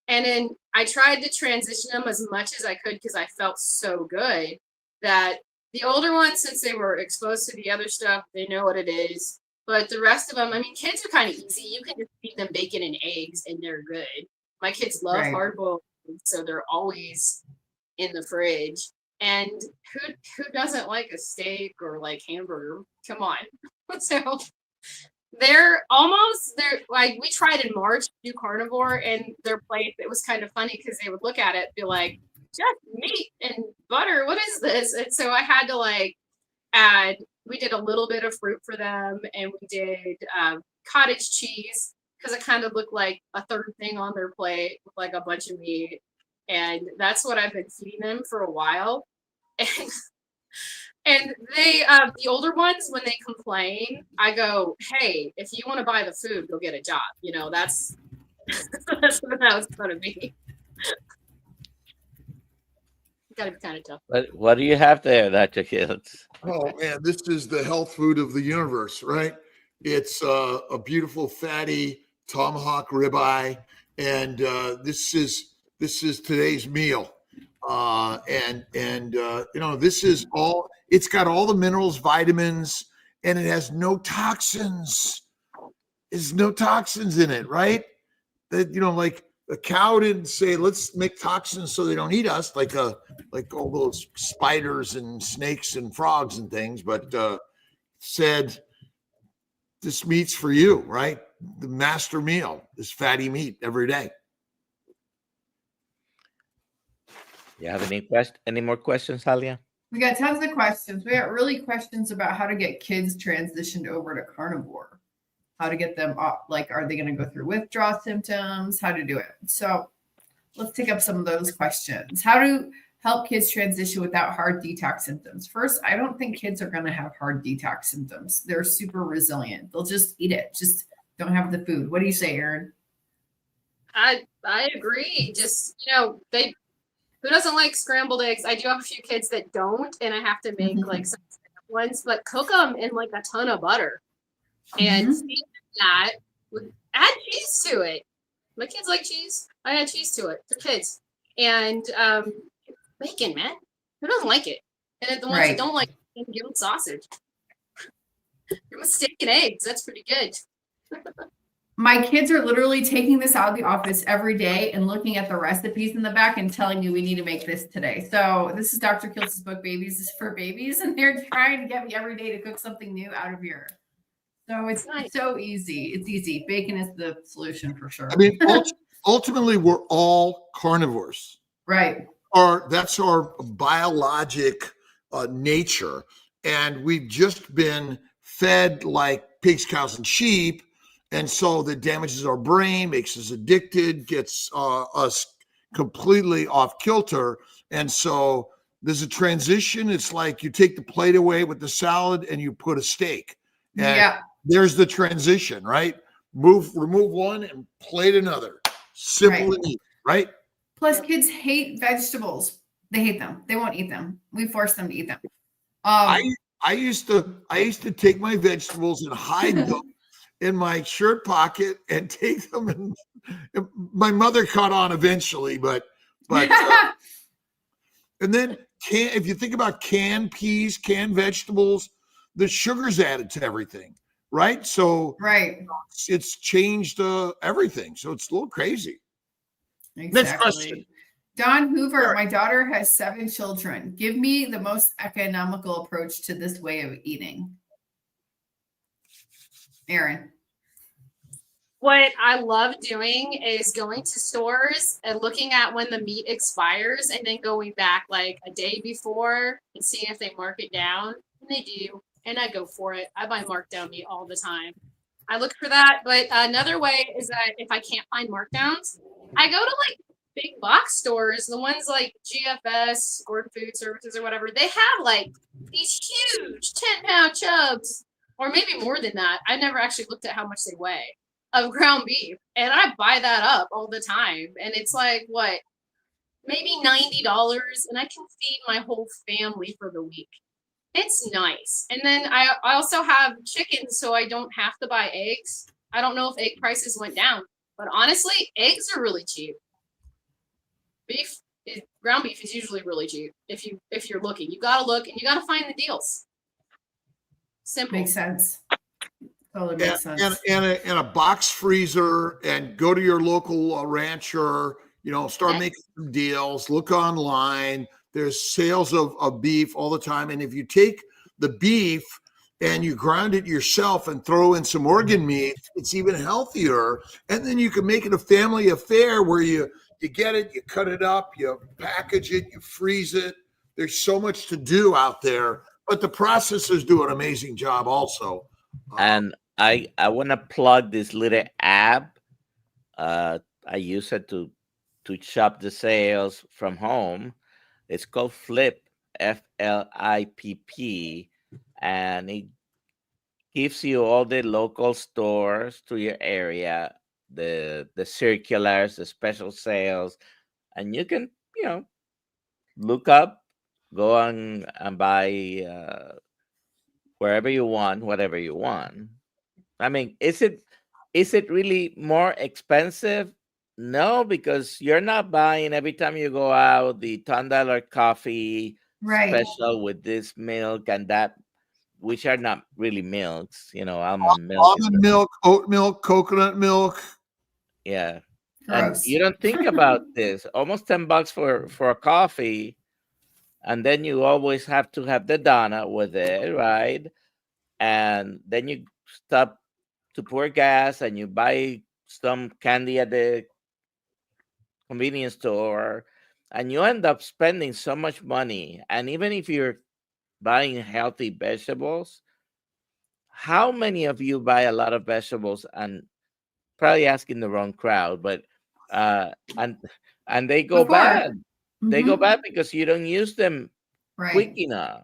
And then I tried to transition them as much as I could because I felt so good that the older ones, since they were exposed to the other stuff, they know what it is. But the rest of them, I mean, kids are kind of easy. You can just feed them bacon and eggs and they're good. My kids love hard-boiled eggs, so they're always in the fridge. And who doesn't like a steak or like hamburger? Come on. So they're like, we tried in March to do carnivore, and their plate, it was kind of funny because they would look at it and be like, just meat and butter, what is this? And so I had to like we did a little bit of fruit for them, and we did cottage cheese because it kind of looked like a third thing on their plate with like a bunch of meat. And that's what I've been feeding them for a while. And they, the older ones, when they complain, I go, hey, if you want to buy the food, go get a job. You know, that's what that was going to be. Got to be kind of tough. What do you have there, Dr. Kids? Oh man, this is the health food of the universe, right? It's a beautiful fatty tomahawk ribeye, and this is today's meal. This is all. It's got all the minerals, vitamins, and it has no toxins. There's no toxins in it, right? That like a cow didn't say, let's make toxins so they don't eat us, like all those spiders and snakes and frogs and things, but said, this meat's for you, right? The master meal is fatty meat every day. You have any more questions, Halia? We got tons of questions. We got really questions about how to get kids transitioned over to carnivore, how to get them off, like, are they going to go through withdrawal symptoms, how to do it. So let's take up some of those questions. How to help kids transition without hard detox symptoms. First, I don't think kids are going to have hard detox symptoms. They're super resilient. They'll just eat it. Just don't have the food. What do you say, Erin? I agree. Just, who doesn't like scrambled eggs? I do have a few kids that don't, and I have to make like some ones, but cook them in like a ton of butter and season that with, add cheese to it. My kids like cheese. I add cheese to it for kids. And bacon, man. Who doesn't like it? And then the ones that don't like it, give them sausage. Give them steak and eggs. That's pretty good. My kids are literally taking this out of the office every day and looking at the recipes in the back and telling me we need to make this today. So this is Dr. Kiltz's book, Babies is for Babies, and they're trying to get me every day to cook something new out of here. So it's so easy. It's easy. Bacon is the solution for sure. I mean, ultimately, we're all carnivores. Right. that's our biologic nature, and we've just been fed like pigs, cows, and sheep, and so that damages our brain, makes us addicted, gets us completely off kilter, and so there's a transition. It's like you take the plate away with the salad and you put a steak, and Yeah. there's the transition, right? Remove one and plate another. Simple and easy, right? Plus, kids hate vegetables. They hate them. They won't eat them. We force them to eat them. I used to take my vegetables and hide them in my shirt pocket and take them. And my mother caught on eventually, but and then if you think about canned peas, canned vegetables, the sugar's added to everything, right? So right. it's changed everything. So it's a little crazy. Next question. Exactly. Don Hoover, my daughter has 7 children. Give me the most economical approach to this way of eating. Erin. What I love doing is going to stores and looking at when the meat expires and then going back like a day before and seeing if they mark it down. And they do. And I go for it. I buy markdown meat all the time. I look for that. But another way is that if I can't find markdowns, I go to like big box stores, the ones like GFS, Gordon Food Services or whatever. They have like these huge 10-pound chubs, or maybe more than that. I never actually looked at how much they weigh, of ground beef, and I buy that up all the time, and it's like what, maybe $90, and I can feed my whole family for the week. It's nice. And then I also have chicken, so I don't have to buy eggs. I don't know if egg prices went down, but honestly, eggs are really cheap. Ground beef is usually really cheap if you're looking. You gotta look and you gotta find the deals. Simple. Makes sense. Totally makes sense. And a box freezer, and go to your local rancher, start making some deals, look online. There's sales of beef all the time. And if you take the beef and you grind it yourself and throw in some organ meat, it's even healthier. And then you can make it a family affair where you get it, you cut it up, you package it, you freeze it. There's so much to do out there, but the processors do an amazing job also. And I want to plug this little app. I use it to shop the sales from home. It's called Flip, FLIPP, and it gives you all the local stores to your area, the circulars, the special sales, and you can look up, go on and buy wherever you want, whatever you want. I mean, is it really more expensive? No, because you're not buying every time you go out the $10 coffee special with this milk and that, which are not really milks, almond milk, oat milk, coconut milk. Yeah. Gross. And you don't think about this. Almost $10 for a coffee, and then you always have to have the donut with it, right? And then you stop to pour gas and you buy some candy at the convenience store, and you end up spending so much money. And even if you're buying healthy vegetables, how many of you buy a lot of vegetables and probably asking the wrong crowd, but and they go bad. Mm-hmm. They go bad because you don't use them quick enough.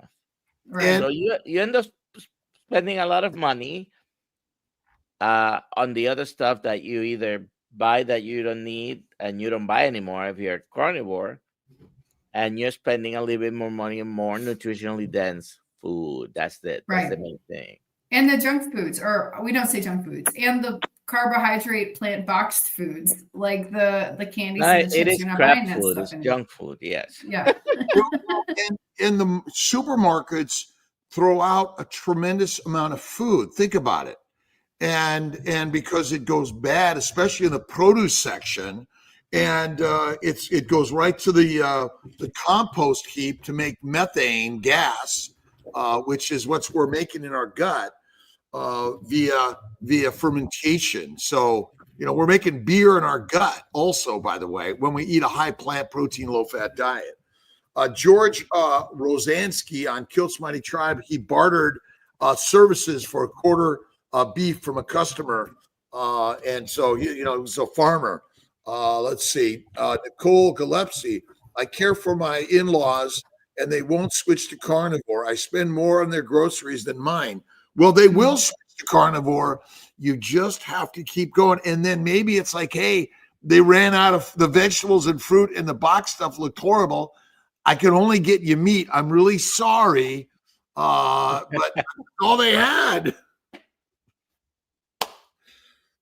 Right. So you end up spending a lot of money on the other stuff that you either buy that you don't need and you don't buy anymore if you're a carnivore, and you're spending a little bit more money on more nutritionally dense food. That's the main thing. And the junk foods, or we don't say junk foods, and the carbohydrate plant boxed foods like the candies and the chips. It is crap food. It's junk food. Yes. Yeah. And the supermarkets throw out a tremendous amount of food. Think about it. And because it goes bad, especially in the produce section, and it goes right to the compost heap to make methane gas, which is what we're making in our gut via fermentation. So You know, we're making beer in our gut also, by the way, when we eat a high plant protein, low fat diet. George Rosansky on Kilt's Mighty Tribe, he bartered services for a quarter beef from a customer. And so, you know, he was a farmer. Let's see. Nicole Gillespie, I care for my in-laws and they won't switch to carnivore. I spend more on their groceries than mine. Well, they will switch to carnivore. You just have to keep going. And then maybe it's like, hey, they ran out of the vegetables and fruit and the box stuff looked horrible. I can only get you meat. I'm really sorry. But that's all they had.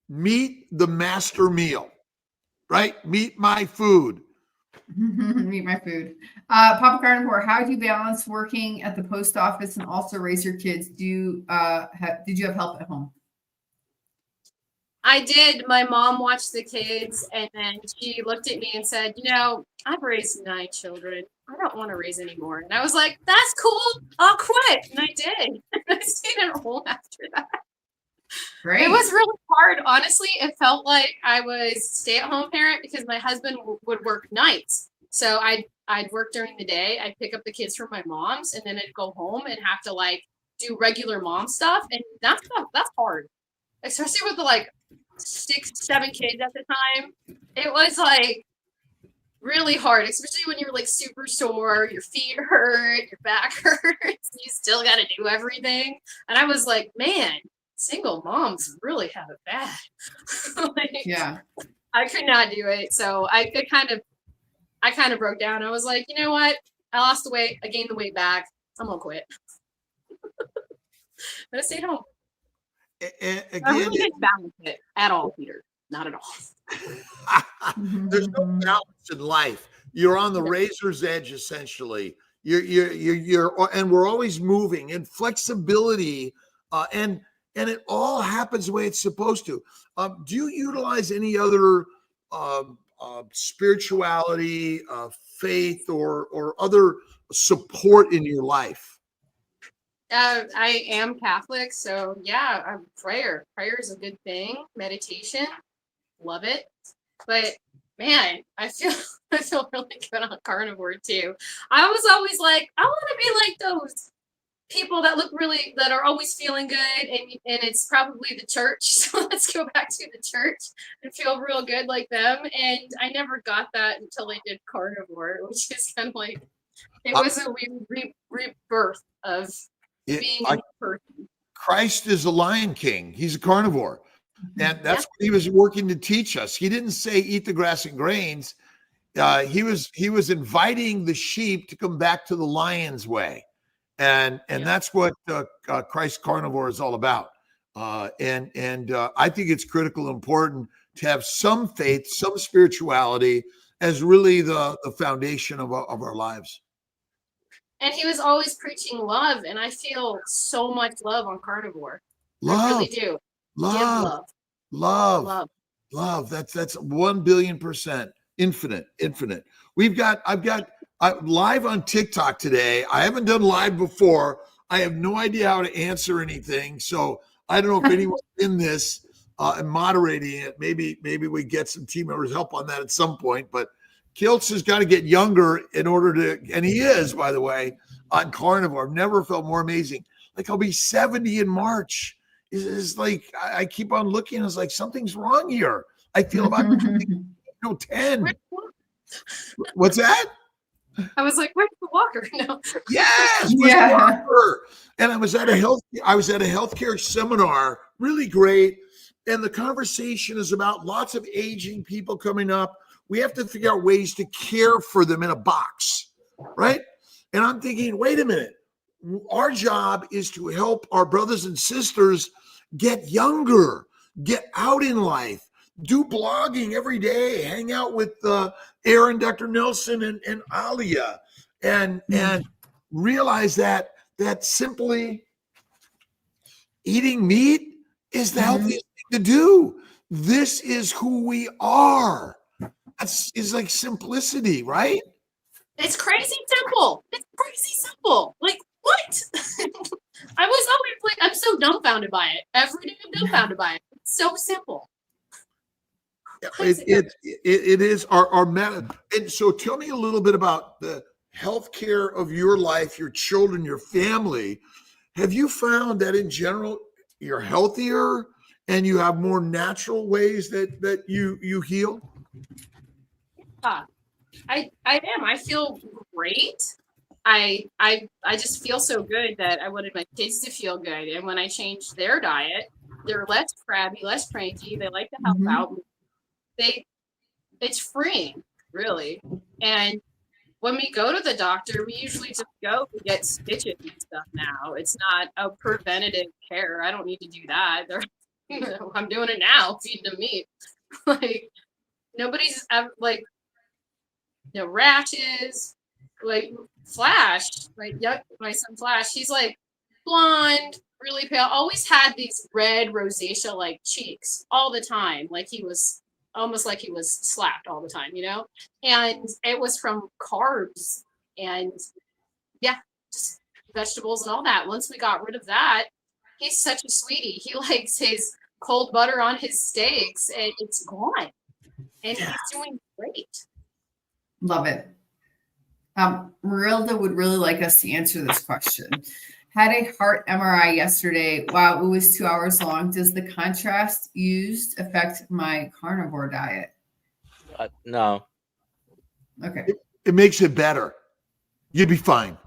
Meat, the master meal, right? Meat, my food. Meet my food. Papa Carnivore, how do you balance working at the post office and also raise your kids? Did you have help at home? I did. My mom watched the kids and then she looked at me and said, you know, I've raised 9 children. I don't want to raise any more. And I was like, that's cool. I'll quit. And I did. I stayed at home after that. Great. It was really hard. Honestly, it felt like I was stay-at-home parent because my husband would work nights. So I'd work during the day. I'd pick up the kids from my mom's and then I'd go home and have to like do regular mom stuff. And that's hard. Especially with the like 6, 7 kids at the time. It was like really hard, especially when you're like super sore, your feet hurt, your back hurts, you still got to do everything. And I was like, man, single moms really have it bad. Like, yeah, I could not do it. So I kind of broke down. I was like, you know what? I lost the weight. I gained the weight back. I'm gonna quit. But I stayed home. Again, I really didn't balance it at all, Peter. Not at all. there's no balance in life. You're on the razor's edge, essentially. You're, and we're always moving. And flexibility, and it all happens the way it's supposed to. Do you utilize any other spirituality, faith, or other support in your life? I am Catholic, so yeah, prayer. Prayer is a good thing. Meditation, love it. But man, I feel really good on carnivore too. I was always like, I want to be like those people that are always feeling good, and it's probably the church. So let's go back to the church and feel real good like them. And I never got that until I did carnivore, which is kind of like it was a weird rebirth of being a person. Christ is a Lion King. He's a carnivore. And that's what he was working to teach us. He didn't say eat the grass and grains. He was inviting the sheep to come back to the lion's way. And that's what Christ Carnivore is all about. And I think it's critical and important to have some faith, some spirituality as really the foundation of our lives. And he was always preaching love, and I feel so much love on carnivore. Love. I really do. Love. That's 1,000,000,000% infinite. I've got live on TikTok today. I haven't done live before. I have no idea how to answer anything. So I don't know if anyone's in this and moderating it. Maybe we get some team members help on that at some point, but Kiltz has got to get younger in order to, and he is, by the way, on carnivore. I've never felt more amazing. Like I'll be 70 in March. It's like I keep on looking. It's like something's wrong here. I feel about 10. What's that? I was like, where's the walker? No. Yes, yeah. Walker. And I was at a healthcare seminar, really great. And the conversation is about lots of aging people coming up. We have to figure out ways to care for them in a box, right? And I'm thinking, wait a minute. Our job is to help our brothers and sisters get younger, get out in life, do blogging every day, hang out with Erin, Dr. Nelson, and Alia, and realize that simply eating meat is the healthiest thing to do. This is who we are. It's like simplicity, right? It's crazy simple. Like, what? I was always like, I'm so dumbfounded by it. Every day I'm dumbfounded by it. It's so simple. It is our man. And so tell me a little bit about the healthcare of your life, your children, your family. Have you found that in general you're healthier and you have more natural ways that you heal? I am. I feel great. I just feel so good that I wanted my kids to feel good. And when I changed their diet, they're less crabby, less cranky. They like to help out. It's freeing, really. And when we go to the doctor, we usually just go and get stitches and stuff now. It's not a preventative care. I don't need to do that. I'm doing it now, feeding them meat. Like nobody's ever like rashes, like Flash, my son Flash, he's like blonde, really pale, always had these red rosacea like cheeks all the time, like he was almost like he was slapped all the time, and it was from carbs and just vegetables and all that. Once we got rid of that, he's such a sweetie. He likes his cold butter on his steaks and it's gone, and he's doing great. Love it. Marilda would really like us to answer this question. Had a heart MRI yesterday. Wow, it was 2 hours long. Does the contrast used affect my carnivore diet? No. Okay. It makes it better. You'd be fine.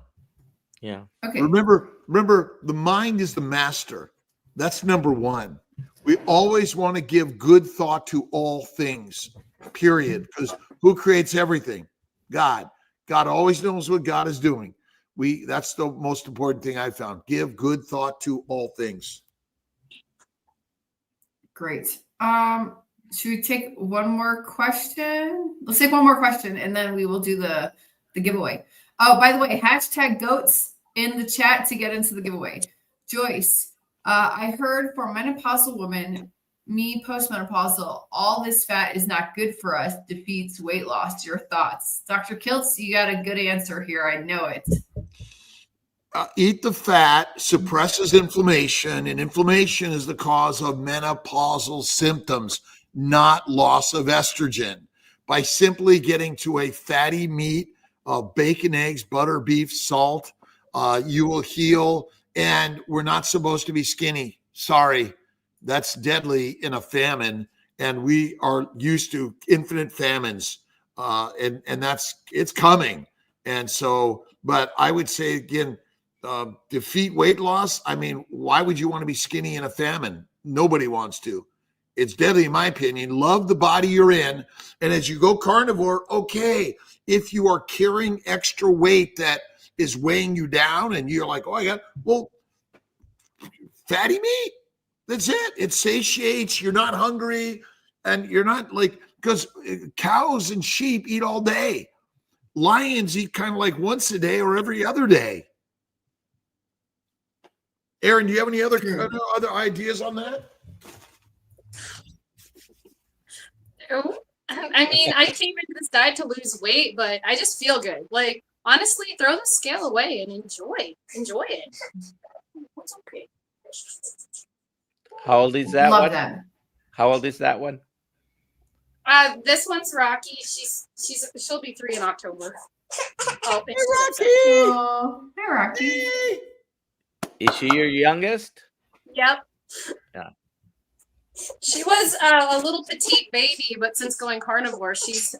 Yeah. Okay. Remember, the mind is the master. That's number one. We always want to give good thought to all things, period. Because who creates everything? God. God always knows what God is doing. That's the most important thing I found. Give good thought to all things. Great. Should we take one more question? Let's take one more question and then we will do the giveaway. Oh, by the way, hashtag goats in the chat to get into the giveaway. Joyce, I heard for menopausal women, me postmenopausal, all this fat is not good for us, defeats weight loss. Your thoughts? Dr. Kiltz, you got a good answer here. I know it. Eat the fat suppresses inflammation, and inflammation is the cause of menopausal symptoms, not loss of estrogen. By simply getting to a fatty meat of bacon, eggs, butter, beef, salt, you will heal. And we're not supposed to be skinny. Sorry, that's deadly in a famine. And we are used to infinite famines, and it's coming. And so, but I would say again, defeat weight loss. I mean, why would you want to be skinny in a famine? Nobody wants to. It's deadly, in my opinion. Love the body you're in. And as you go carnivore, okay, if you are carrying extra weight that is weighing you down and you're like, well, fatty meat. That's it. It satiates. You're not hungry. And you're not because cows and sheep eat all day. Lions eat kind of like once a day or every other day. Erin, do you have any other ideas on that? I mean, I came into this diet to lose weight, but I just feel good. Like, honestly, throw the scale away and enjoy it. It's okay. How old is that Love one? that. How old is that one? This one's Rocky. She'll be 3 in October. Oh, Hey, Rocky! Oh, hey, Rocky. Hey. Is she your youngest? Yep. Yeah. She was a little petite baby, but since going carnivore, she's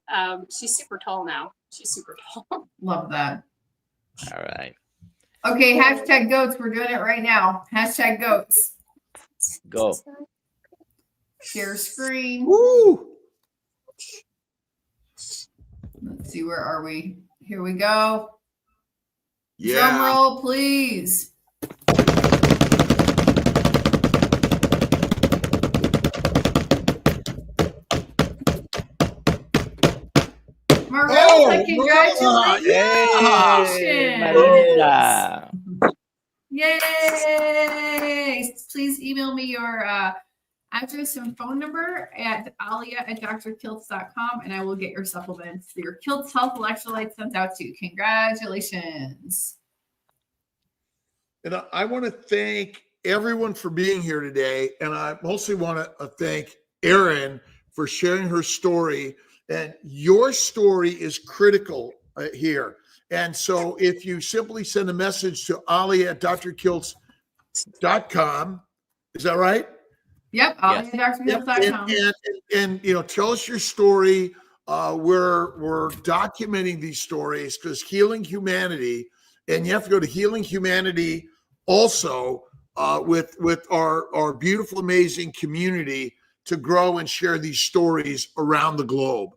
super tall now. She's super tall. Love that. All right. Okay, hashtag goats. We're doing it right now. Hashtag goats. Go. Share screen. Woo! Let's see, where are we? Here we go. Yeah. Drum roll, please. Marilda, congratulations. Yay, Marilda. Yay! Please email me your address and phone number at alia@drkiltz.com and I will get your supplements, your Kiltz Health Electrolytes sent out to you. Congratulations. And I want to thank everyone for being here today. And I mostly want to thank Erin for sharing her story. And your story is critical here. And so if you simply send a message to Ali at drkiltz.com, is that right? Yep. Yes. AliaDrKiltz.com. And tell us your story. We're documenting these stories because Healing Humanity, and you have to go to Healing Humanity also with our beautiful, amazing community to grow and share these stories around the globe.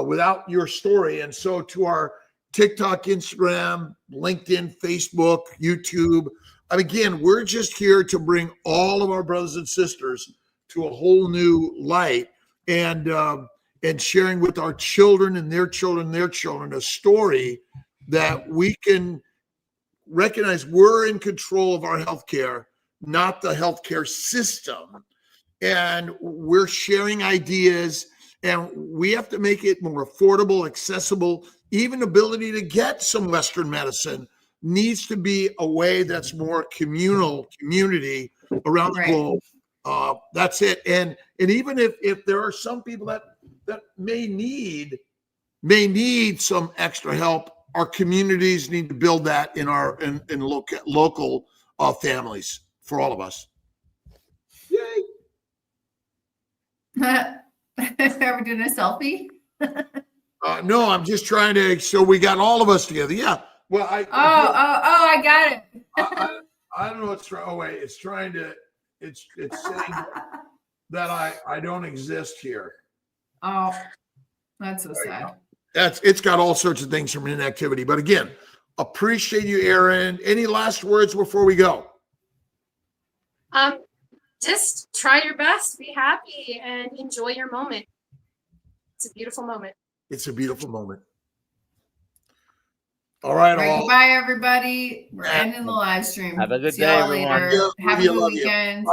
Without your story, and so to our TikTok, Instagram, LinkedIn, Facebook, YouTube. And again, we're just here to bring all of our brothers and sisters to a whole new light, and sharing with our children and their children, a story that we can recognize we're in control of our healthcare, not the healthcare system. And we're sharing ideas, and we have to make it more affordable, accessible. Even ability to get some Western medicine needs to be a way that's more community around the globe. That's it. And even if there are some people that may need some extra help, our communities need to build that in our local families for all of us. Yay! Are we doing a selfie? No, I'm just trying to. So we got all of us together. Yeah. Well, I got it. I don't know what's trying. Oh wait, it's trying to. It's saying that I don't exist here. Oh, that's so sad. It's got all sorts of things from inactivity. But again, appreciate you, Erin. Any last words before we go? Just try your best, be happy, and enjoy your moment. It's a beautiful moment. It's a beautiful moment. All right, all. Goodbye, everybody. We're ending the live stream. Have a good See day, y'all everyone. later. Have a good Love you. weekend.